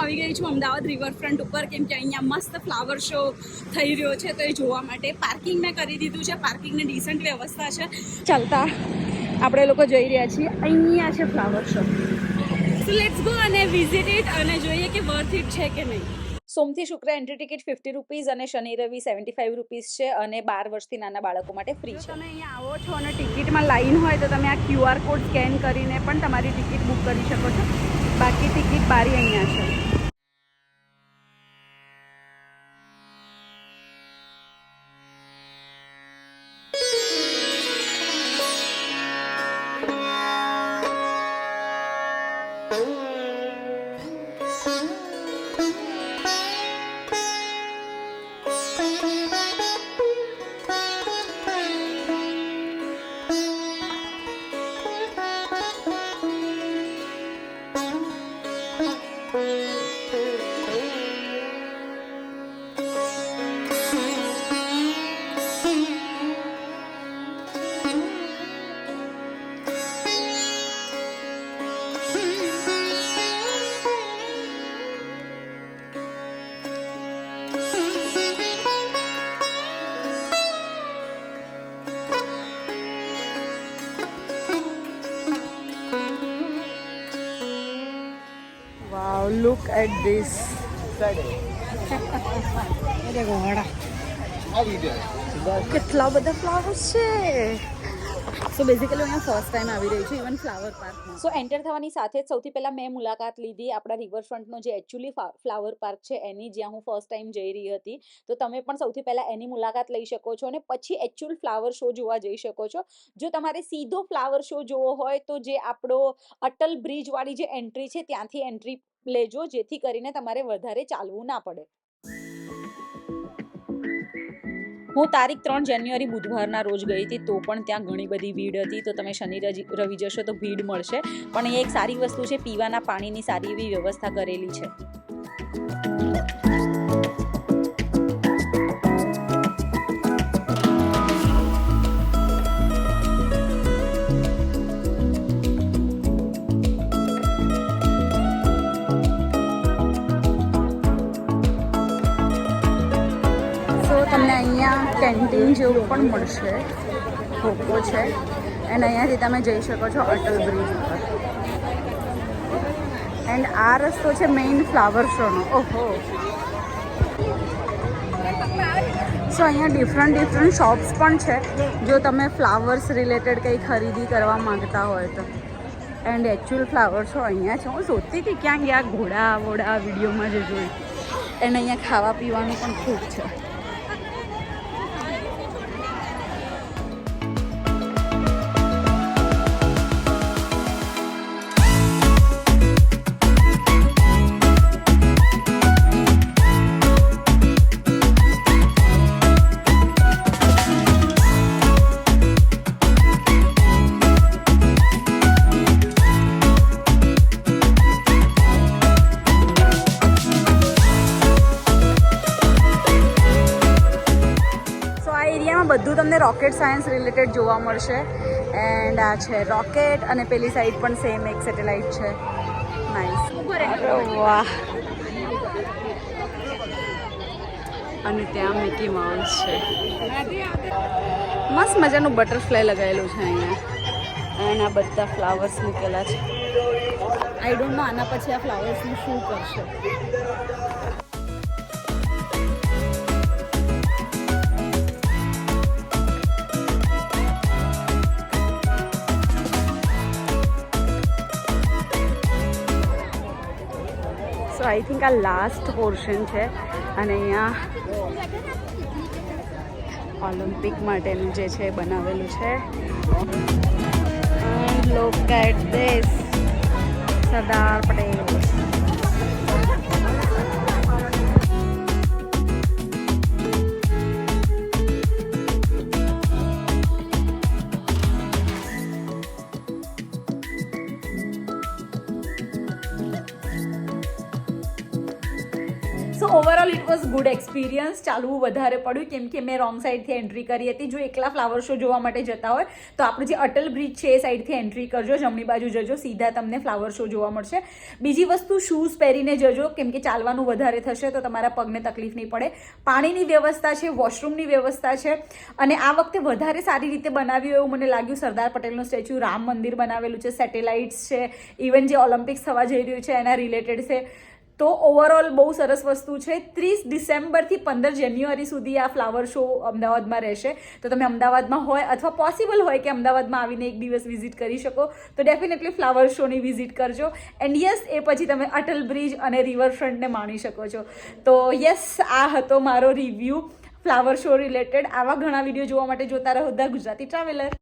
આવી ગઈ છું અમદાવાદ રિવરફ્રન્ટ ઉપર, કેમ કે અહીંયા મસ્ત ફ્લાવર શો થઈ રહ્યો છે, તો એ જોવા માટે પાર્કિંગ મેં કરી દીધું છે. પાર્કિંગની ડિસન્ટ વ્યવસ્થા છે. ચાલતા આપણે લોકો જઈ રહ્યા છીએ. અહીંયા છે flower show. So let's go અને વિઝિટ ઇટ અને જોઈએ કે વર્થ ઇટ છે કે નહીં. સોમથી શુક્ર એન્ટ્રી ટિકિટ 50 રૂપીઝ અને શનિ રવિ 75 રૂપીઝ છે અને 12 વર્ષથી નાના બાળકો માટે ફ્રી છે. તમે અહીંયા આવો છો અને ટિકિટમાં લાઈન હોય તો તમે આ QR કોડ સ્કેન કરીને પણ તમારી ટિકિટ બુક કરી શકો છો. બાકી ટિકિટ બારી અહીંયા છે. Wow, look at this. કેટલા બધા ફ્લાવર્સ છે. સો બેઝિકલી અહીંયા ફર્સ્ટ ટાઈમ આવી રહી છું ઇવન ફ્લાવર પાર્કમાં. સો એન્ટર થવાની સાથે જ સૌથી પહેલાં મેં મુલાકાત લીધી આપણા રિવરફ્રન્ટનો જે એકચ્યુઅલી ફ્લાવર પાર્ક છે એની, જ્યાં હું ફર્સ્ટ ટાઈમ જઈ રહી હતી. તો તમે પણ સૌથી પહેલાં એની મુલાકાત લઈ શકો છો અને પછી એકચ્યુઅલ ફ્લાવર શો જોવા જઈ શકો છો. જો તમારે સીધો ફ્લાવર શો જોવો હોય તો જે આપણો અટલ બ્રિજવાળી જે એન્ટ્રી છે ત્યાંથી એન્ટ્રી લેજો, જેથી કરીને તમારે વધારે ચાલવું ના પડે. હું તારીખ 3 જાન્યુઆરી બુધવારના રોજ ગઈ હતી, તો પણ ત્યાં ઘણી બધી ભીડ હતી. તો તમે શનિ રવિ જશો તો ભીડ મળશે, પણ એ એક સારી વસ્તુ છે. પીવાના પાણીની સારી એવી વ્યવસ્થા કરેલી છે. તમને અહીંયા કેન્ટીન જેવું પણ મળશે, ખોખો છે, એન્ડ અહીંયાથી તમે જઈ શકો છો અટલ બ્રિજ ઉપર. એન્ડ આ રસ્તો છે મેઇન ફ્લાવર શોનો. ઓહો, સો અહીંયા ડિફરન્ટ શોપ્સ પણ છે જો તમે ફ્લાવર્સ રિલેટેડ કંઈ ખરીદી કરવા માંગતા હોય તો. એન્ડ એકચ્યુઅલ ફ્લાવર શો અહીંયા છે. હું શોધતી હતી ક્યાં ગયા ઘોડા વોડા વિડીયોમાં જે જોઈ. એન્ડ અહીંયા ખાવા પીવાનું પણ ખૂબ છે. બધું તમને રોકેટ સાયન્સ રિલેટેડ જોવા મળશે. એન્ડ આ છે રોકેટ અને પેલી સાઈડ પણ સેમ એક સેટેલાઇટ છે. નાઇસ. વાહ. અને ત્યાં મિકી માઉસ છે. મસ્ત મજાનું બટરફ્લાય લગાવેલું છે અહીંયા. એન્ડ આ બધા ફ્લાવર્સ મૂકેલા છે. આઈ ડોન્ટ નો આના પછી આ ફ્લાવર્સનું શું કરશે. સો આઈ થિંક આ લાસ્ટ પોર્શન છે અને અહીંયા ઓલિમ્પિક માટેનું જે છે બનાવેલું છે. Look at this, Sardar Patel. So so overall it was good experience. ચાલવું વધારે પડ્યું કેમ કે મેં રોંગ સાઈડથી એન્ટ્રી કરી હતી. જો એકલા ફ્લાવર શો જોવા માટે જતા હોય તો આપણું જે અટલ બ્રિજ છે એ સાઈડથી એન્ટ્રી કરજો, જમણી બાજુ જજો, સીધા તમને ફ્લાવર શો જોવા મળશે. બીજી વસ્તુ, શૂઝ પહેરીને જજો કેમ કે ચાલવાનું વધારે થશે તો તમારા પગને તકલીફ નહીં પડે. પાણીની વ્યવસ્થા છે, વોશરૂમની વ્યવસ્થા છે, અને આ વખતે વધારે સારી રીતે બનાવ્યું એવું મને લાગ્યું. સરદાર પટેલનું સ્ટેચ્યુ, રામ મંદિર બનાવેલું છે, સેટેલાઇટ્સ છે, ઇવન જે ઓલિમ્પિક્સ થવા જઈ રહ્યું છે એના રિલેટેડ છે. તો ઓવરઓલ બહુ સરસ વસ્તુ છે. 30 ડિસેમ્બરથી 15 જાન્યુઆરી સુધી આ ફ્લાવર શો અમદાવાદમાં રહેશે. તો તમે અમદાવાદમાં હોય અથવા પોસિબલ હોય કે અમદાવાદમાં આવીને એક દિવસ વિઝિટ કરી શકો તો ડેફિનેટલી ફ્લાવર શોની વિઝિટ કરજો. એન્ડ યસ, એ પછી તમે અટલ બ્રિજ અને રિવરફ્રન્ટને માણી શકો છો. તો યસ, આ હતો મારો રિવ્યૂ ફ્લાવર શો રિલેટેડ. આવા ઘણા વિડીયો જોવા માટે જોતા રહો ધ ગુજરાતી ટ્રાવેલર.